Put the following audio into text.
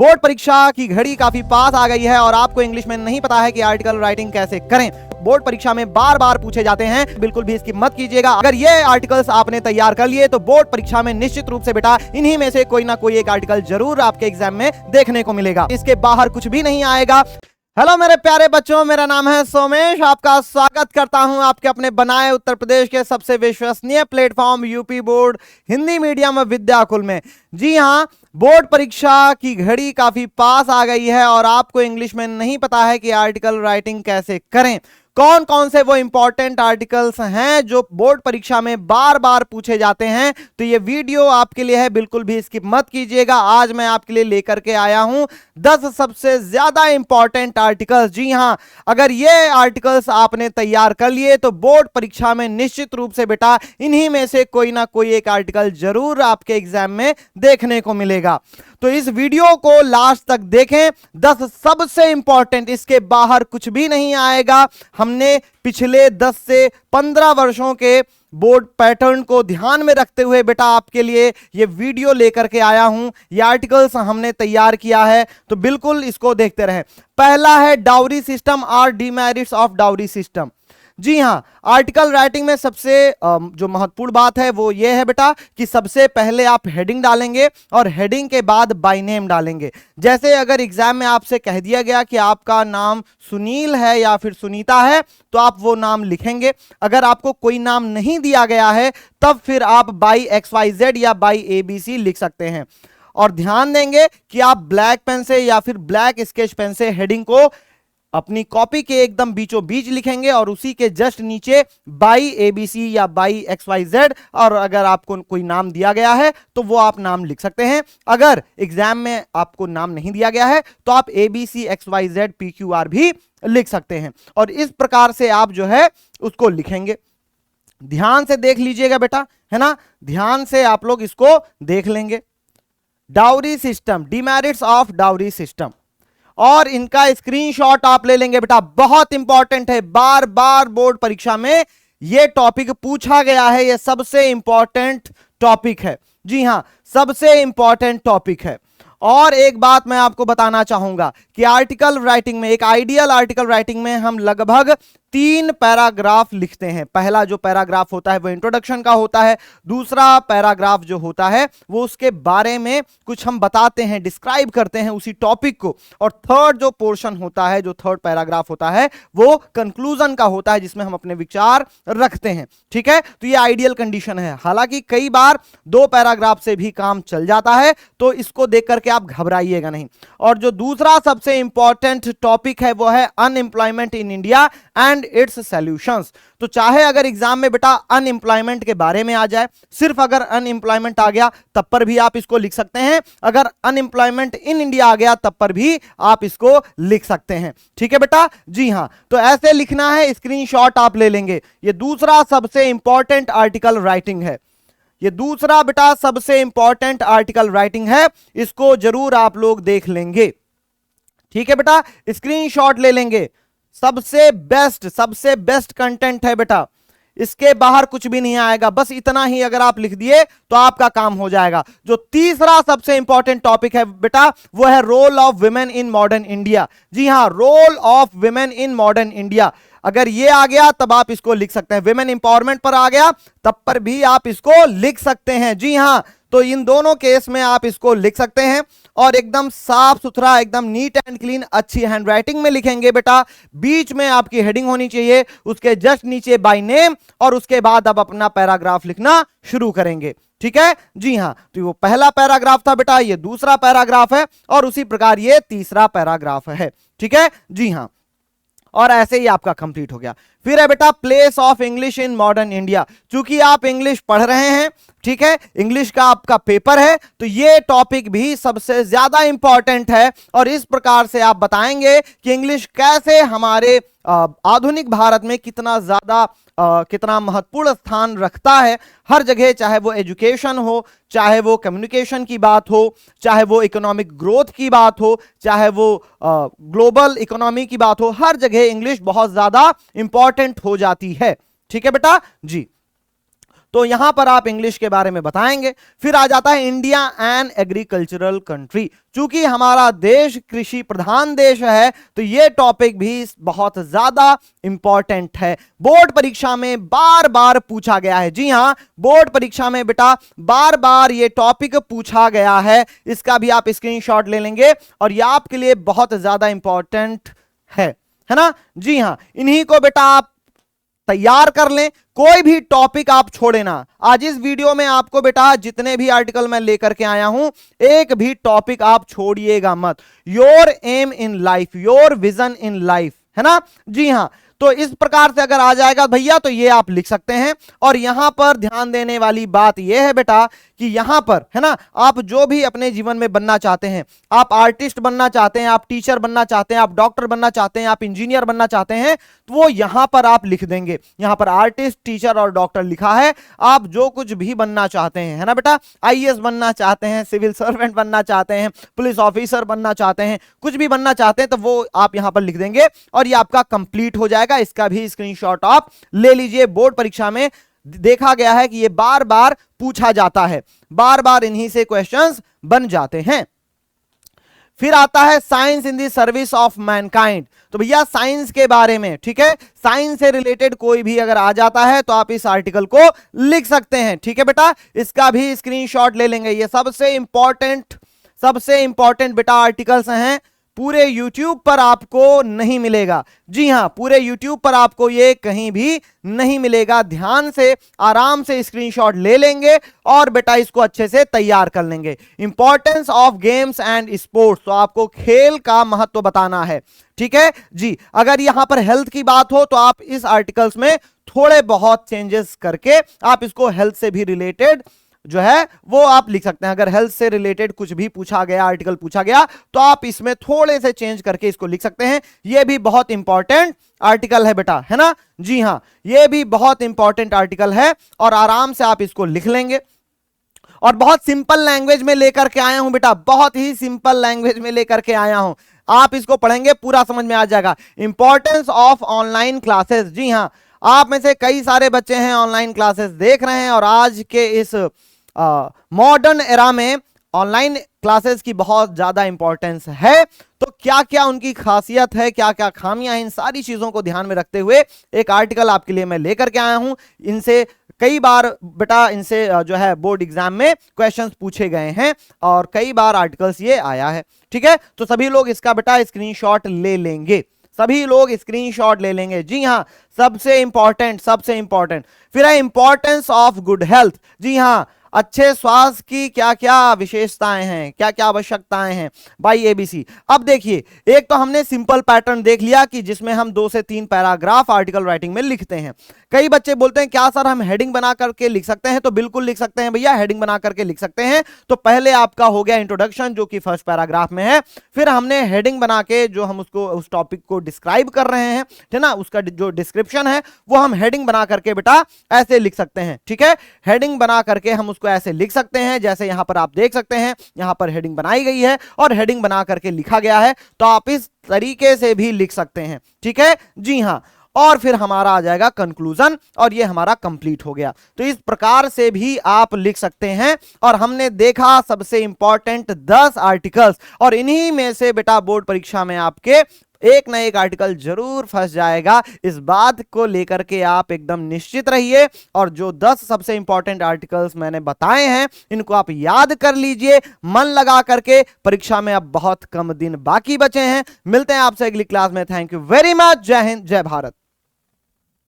Board परीक्षा की घड़ी काफी पास आ गई है और आपको इंग्लिश में नहीं पता है कि आर्टिकल राइटिंग कैसे करें। बोर्ड परीक्षा में बार बार पूछे जाते हैं, बिल्कुल भी इसकी मत कीजिएगा। अगर ये आर्टिकल्स आपने तैयार कर लिए तो बोर्ड परीक्षा में निश्चित रूप से बेटा इन्हीं में से कोई ना कोई एक आर्टिकल जरूर आपके एग्जाम में देखने को मिलेगा, इसके बाहर कुछ भी नहीं आएगा। हेलो मेरे प्यारे बच्चों, मेरा नाम है सोमेश। आपका स्वागत करता हूं आपके अपने बनाए उत्तर प्रदेश के सबसे विश्वसनीय platform UP board Hindi medium Vidyakul में। जी हां, बोर्ड परीक्षा की घड़ी काफी पास आ गई है और आपको इंग्लिश में नहीं पता है कि आर्टिकल राइटिंग कैसे करें। कौन कौन से वो इंपॉर्टेंट आर्टिकल्स हैं जो बोर्ड परीक्षा में बार बार पूछे जाते हैं, तो ये वीडियो आपके लिए है, बिल्कुल भी स्किप मत कीजिएगा। आज मैं आपके लिए लेकर के आया हूं 10 सबसे ज्यादा इंपॉर्टेंट आर्टिकल्स। जी हां, अगर ये आर्टिकल्स आपने तैयार कर लिए तो बोर्ड परीक्षा में निश्चित रूप से बेटा इन्हीं में से कोई ना कोई एक आर्टिकल जरूर आपके एग्जाम में देखने को मिलेगा। तो इस वीडियो को लास्ट तक देखें। 10 सबसे इंपॉर्टेंट, इसके बाहर कुछ भी नहीं आएगा। हमने पिछले 10 से 15 वर्षों के बोर्ड पैटर्न को ध्यान में रखते हुए बेटा आपके लिए ये वीडियो लेकर के आया हूं। ये आर्टिकल्स हमने तैयार किया है, तो बिल्कुल इसको देखते रहें। पहला है डाउरी सिस्टम और डीमेरिट्स ऑफ डाउरी सिस्टम। जी हां, आर्टिकल राइटिंग में सबसे जो महत्वपूर्ण बात है वो ये है बेटा कि सबसे पहले आप हेडिंग डालेंगे और हेडिंग के बाद बाय नेम डालेंगे। जैसे अगर एग्जाम में आपसे कह दिया गया कि आपका नाम सुनील है या फिर सुनीता है, तो आप वो नाम लिखेंगे। अगर आपको कोई नाम नहीं दिया गया है तब फिर आप बाई XYZ या बाई ABC लिख सकते हैं। और ध्यान देंगे कि आप ब्लैक पेन से या फिर ब्लैक स्केच पेन से हेडिंग को अपनी कॉपी के एकदम बीचों बीच लिखेंगे और उसी के जस्ट नीचे बाई ABC या बाई XYZ, और अगर आपको कोई नाम दिया गया है तो वो आप नाम लिख सकते हैं। अगर एग्जाम में आपको नाम नहीं दिया गया है तो आप ABC XYZ PQR भी लिख सकते हैं, और इस प्रकार से आप जो है उसको लिखेंगे। ध्यान से देख लीजिएगा बेटा, है ना, ध्यान से आप लोग इसको देख लेंगे। Dowry system, demerits of dowry system, और इनका स्क्रीनशॉट आप ले लेंगे बेटा। बहुत इंपॉर्टेंट है, बार बार बोर्ड परीक्षा में यह टॉपिक पूछा गया है, यह सबसे इंपॉर्टेंट टॉपिक है। जी हां, सबसे इंपॉर्टेंट टॉपिक है। और एक बात मैं आपको बताना चाहूंगा कि आर्टिकल राइटिंग में, एक आइडियल आर्टिकल राइटिंग में हम लगभग 3 पैराग्राफ लिखते हैं। पहला जो पैराग्राफ होता है वो इंट्रोडक्शन का होता है, दूसरा पैराग्राफ जो होता है वो उसके बारे में कुछ हम बताते हैं, डिस्क्राइब करते हैं उसी टॉपिक को, और थर्ड जो पोर्शन होता है, जो थर्ड पैराग्राफ होता है वो कंक्लूजन का होता है, जिसमें हम अपने विचार रखते हैं। ठीक है, तो ये आइडियल कंडीशन है। हालांकि कई बार 2 पैराग्राफ से भी काम चल जाता है, तो इसको देख करके आप घबराइएगा नहीं। और जो दूसरा सबसे इंपॉर्टेंट टॉपिक है वो है unemployment in India and it's solutions. तो चाहे अगर एग्जाम में बेटा अनएम्प्लॉयमेंट के बारे में आ जाए, सिर्फ अगर अनएम्प्लॉयमेंट आ गया तब पर भी आप इसको लिख सकते हैं। अगर अनएम्प्लॉयमेंट इन इंडिया आ गया तब पर भी आप इसको लिख सकते हैं। ठीक है बेटा, जी हां, तो ऐसे लिखना है, स्क्रीनशॉट आप ले लेंगे। ये दूसरा सबसे इंपॉर्टेंट आर्टिकल राइटिंग है, ये दूसरा बेटा सबसे इंपॉर्टेंट आर्टिकल राइटिंग है, इसको जरूर आप लोग देख लेंगे। ठीक है बेटा, स्क्रीनशॉट ले लेंगे। सबसे बेस्ट कंटेंट है बेटा, इसके बाहर कुछ भी नहीं आएगा। बस इतना ही अगर आप लिख दिए तो आपका काम हो जाएगा। जो तीसरा सबसे इंपॉर्टेंट टॉपिक है बेटा वो है role of women in modern India. जी हां, role of women in modern India. अगर ये आ गया तब आप इसको लिख सकते हैं। विमेन इंपावरमेंट पर आ गया तब पर भी आप इसको लिख सकते हैं। जी हां, तो इन दोनों केस में आप इसको लिख सकते हैं, और एकदम साफ सुथरा, एकदम नीट एंड क्लीन, अच्छी हैंडराइटिंग में लिखेंगे बेटा। बीच में आपकी हेडिंग होनी चाहिए, उसके जस्ट नीचे बाय नेम, और उसके बाद आप अपना पैराग्राफ लिखना शुरू करेंगे। ठीक है, जी हां, तो वो पहला पैराग्राफ था बेटा, ये दूसरा पैराग्राफ है, और उसी प्रकार ये तीसरा पैराग्राफ है। ठीक है, जी हां, और ऐसे ही आपका कंप्लीट हो गया। फिर है बेटा place of English in modern India. चूंकि आप इंग्लिश पढ़ रहे हैं, ठीक है, इंग्लिश का आपका पेपर है, तो ये टॉपिक भी सबसे ज्यादा इंपॉर्टेंट है, और इस प्रकार से आप बताएंगे कि इंग्लिश कैसे हमारे आधुनिक भारत में कितना महत्वपूर्ण स्थान रखता है हर जगह, चाहे वो एजुकेशन हो, चाहे वो कम्युनिकेशन की बात हो, चाहे वो इकोनॉमिक ग्रोथ की बात हो, चाहे वो ग्लोबल इकोनॉमी की बात हो, हर जगह इंग्लिश बहुत ज्यादा इंपॉर्टेंट हो जाती है। ठीक है बेटा, जी। तो यहां पर आप इंग्लिश के बारे में बताएंगे। फिर आ जाता है इंडिया एन एग्रीकल्चरल कंट्री, चूंकि हमारा देश कृषि प्रधान देश है तो यह टॉपिक भी बहुत ज्यादा इंपॉर्टेंट है, बोर्ड परीक्षा में बार बार पूछा गया है। जी हां, बोर्ड परीक्षा में बेटा बार बार यह टॉपिक पूछा गया है, इसका भी आप स्क्रीनशॉट ले लेंगे और यह आपके लिए बहुत ज्यादा इंपॉर्टेंट है ना। जी हां, इन्हीं को बेटा आप तैयार कर लें, कोई भी टॉपिक आप छोड़े ना। आज इस वीडियो में आपको बेटा जितने भी आर्टिकल मैं लेकर के आया हूं, एक भी टॉपिक आप छोड़िएगा मत। Your aim in life, your vision in life, है ना। जी हां, तो इस प्रकार से अगर आ जाएगा भैया तो ये आप लिख सकते हैं। और यहां पर ध्यान देने वाली बात यह है बेटा कि यहां पर, है ना, आप जो भी अपने जीवन में बनना चाहते हैं, आप आर्टिस्ट बनना चाहते हैं, आप टीचर बनना चाहते हैं, आप डॉक्टर बनना चाहते हैं, आप इंजीनियर बनना चाहते हैं, तो वो यहां पर आप लिख देंगे। यहां पर आर्टिस्ट, टीचर और डॉक्टर लिखा है। आप जो कुछ भी बनना चाहते हैं, है ना बेटा, आईएएस बनना चाहते हैं, सिविल सर्वेंट बनना चाहते हैं, पुलिस ऑफिसर बनना चाहते हैं, कुछ भी बनना चाहते हैं तो वो आप यहां पर लिख देंगे और ये आपका कंप्लीट हो जाएगा। इसका भी स्क्रीनशॉट आप ले लीजिए। बोर्ड परीक्षा में देखा गया है कि ये बार बार पूछा जाता है, बार बार इन्हीं से क्वेश्चंस बन जाते हैं। फिर आता है science in the service of Mankind, तो भैया साइंस के बारे में, ठीक है, साइंस से रिलेटेड कोई भी अगर आ जाता है तो आप इस आर्टिकल को लिख सकते हैं। ठीक है बेटा, इसका भी स्क्रीनशॉट ले लेंगे। ये सबसे इंपॉर्टेंट बेटा आर्टिकल्स हैं, पूरे YouTube पर आपको नहीं मिलेगा। जी हां, पूरे YouTube पर आपको ये कहीं भी नहीं मिलेगा। ध्यान से आराम से स्क्रीनशॉट ले लेंगे और बेटा इसको अच्छे से तैयार कर लेंगे। Importance of games and sports, तो आपको खेल का महत्व बताना है। ठीक है जी, अगर यहां पर हेल्थ की बात हो तो आप इस आर्टिकल्स में थोड़े बहुत चेंजेस करके आप इसको हेल्थ से भी रिलेटेड जो है वो आप लिख सकते हैं। अगर हेल्थ से रिलेटेड कुछ भी पूछा गया, आर्टिकल पूछा गया, तो आप इसमें थोड़े से चेंज करके इसको लिख सकते हैं। ये भी बहुत इंपॉर्टेंट आर्टिकल है बेटा, है ना। जी हां, ये भी बहुत इंपॉर्टेंट आर्टिकल है और आराम से आप इसको लिख लेंगे। और बहुत सिंपल लैंग्वेज में लेकर के आया हूं बेटा, बहुत ही सिंपल लैंग्वेज में लेकर के आया हूं। आप इसको पढ़ेंगे पूरा समझ में आ जाएगा। इंपॉर्टेंस ऑफ ऑनलाइन क्लासेस, जी हां, आप में से कई सारे बच्चे हैं ऑनलाइन क्लासेस देख रहे हैं और आज के इस मॉडर्न एरा में ऑनलाइन क्लासेस की बहुत ज्यादा इंपॉर्टेंस है। तो क्या क्या उनकी खासियत है, क्या क्या खामियां हैं, इन सारी चीजों को ध्यान में रखते हुए एक आर्टिकल आपके लिए मैं लेकर के आया हूं। इनसे कई बार बेटा इनसे जो है बोर्ड एग्जाम में क्वेश्चंस पूछे गए हैं और कई बार आर्टिकल्स ये आया है। ठीक है, तो सभी लोग इसका बेटा स्क्रीनशॉट ले लेंगे, सभी लोग स्क्रीनशॉट ले लेंगे। जी हां, सबसे इंपॉर्टेंट फिर है इंपॉर्टेंस ऑफ गुड हेल्थ। जी हां, अच्छे स्वास्थ्य की क्या क्या विशेषताएं हैं, क्या क्या आवश्यकताएं हैं बाई एबीसी। अब देखिए, एक तो हमने सिंपल पैटर्न देख लिया कि जिसमें हम 2 से 3 पैराग्राफ आर्टिकल राइटिंग में लिखते हैं। कई बच्चे बोलते हैं क्या सर हम हेडिंग बना करके लिख सकते हैं, तो बिल्कुल लिख सकते हैं भैया, हेडिंग बना करके लिख सकते हैं। तो पहले आपका हो गया इंट्रोडक्शन जो कि फर्स्ट पैराग्राफ में है, फिर हमने हेडिंग बना के जो हम उसको उस टॉपिक को डिस्क्राइब कर रहे हैं, ठीक ना, उसका जो डिस्क्रिप्शन है वो हम हेडिंग बना करके बेटा ऐसे लिख सकते हैं। ठीक है, हेडिंग बना करके हम उसको ऐसे लिख सकते हैं, जैसे यहां पर आप देख सकते हैं, यहां पर हेडिंग बनाई गई है और हेडिंग बना करके लिखा गया है, तो आप इस तरीके से भी लिख सकते हैं। ठीक है जी हां, और फिर हमारा आ जाएगा कंक्लूजन और ये हमारा कंप्लीट हो गया। तो इस प्रकार से भी आप लिख सकते हैं। और हमने देखा सबसे इंपॉर्टेंट 10 आर्टिकल्स, और इन्हीं में से बेटा बोर्ड परीक्षा में आपके एक ना एक आर्टिकल जरूर फंस जाएगा। इस बात को लेकर के आप एकदम निश्चित रहिए। और जो 10 सबसे इंपॉर्टेंट आर्टिकल्स मैंने बताए हैं इनको आप याद कर लीजिए मन लगा करके। परीक्षा में अब बहुत कम दिन बाकी बचे हैं। मिलते हैं आपसे अगली क्लास में। Thank you very much. जय हिंद, जय भारत।